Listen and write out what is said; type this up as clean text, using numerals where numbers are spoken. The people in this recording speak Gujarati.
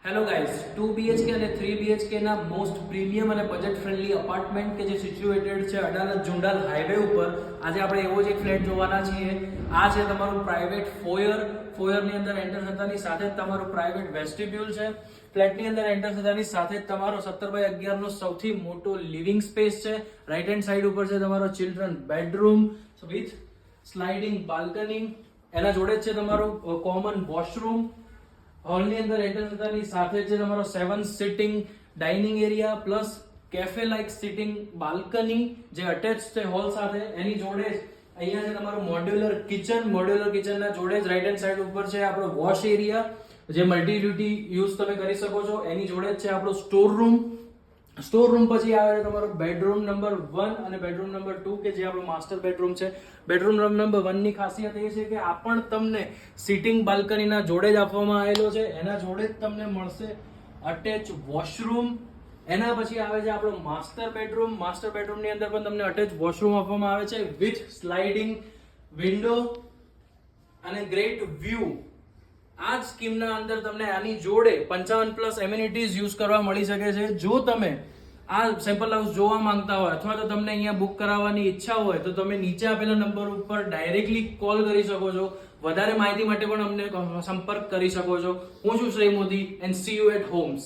હેલો ગાઈઝ, 2 BHK અને 3 BHK ના મોસ્ટ પ્રીમિયમ અને બજેટ ફ્રેન્ડલી અપાર્ટમેન્ટ કે જે સિચ્યુએટેડ છે અડાલજ જુંડાલ હાઈવે ઉપર આજે આપણે એવો જ એક ફ્લેટ જોવાના છીએ. આ છે તમારું પ્રાઇવેટ ફોયરની અંદર એન્ટર થતાની સાથે જ તમારું પ્રાઇવેટ વેસ્ટિબ્યુલ છે. ફ્લેટની અંદર એન્ટર થતાની સાથે જ તમારો 17x11 નો સૌથી મોટો લિવિંગ સ્પેસ છે. રાઈટ હેન્ડ સાઈડ ઉપર છે તમારો children bedroom with sliding balcony. એના જોડે જ છે તમારું કોમન વોશરૂમ. હોલની અંદર એન્ટર થતાની સાથે છે તમારો 7 sitting dining area plus cafe like sitting balcony જે અટેચ છે હોલ સાથે. એની જોડે જ અહીંયા છે તમારું મોડ્યુલર કિચનના જોડે જ રાઈટ હેન્ડ સાઈડ ઉપર છે આપણો વોશ એરિયા જે મલ્ટી ડ્યુટી યુઝ તમે કરી શકો છો. એની જોડે જ છે આપણો સ્ટોર રૂમ પછી આવે છે તમારો બેડરૂમ નંબર 1 અને બેડરૂમ નંબર 2 કે જે આપણો માસ્ટર બેડરૂમ છે. બેડરૂમ નંબર 1 ની ખાસિયત એ છે કે આ પણ તમને સિટિંગ બાલ્કનીના જોડે જ આપવામાં આવેલો છે. એના જોડે જ તમને મળશે અટેચ વોશરૂમ. એના પછી આવે છે આપણો માસ્ટર બેડરૂમની અંદર પણ તમને અટેચ વોશરૂમ આપવામાં આવે છે વિથ સ્લાઇડિંગ વિન્ડો અને ગ્રેટ વ્યૂ. આ જ સ્કીમના અંદર તમને આની જોડે 55+ એમ્યુનિટીઝ યુઝ કરવા મળી શકે છે. જો તમે આ સેમ્પલ હાઉસ જોવા માંગતા હોય અથવા તો તમને અહીંયા બુક કરાવવાની ઈચ્છા હોય તો તમે નીચે આપેલા નંબર ઉપર ડાયરેક્ટલી કોલ કરી શકો છો. વધારે માહિતી માટે પણ અમને સંપર્ક કરી શકો છો. હું છું Shrey Modi and see you at homes.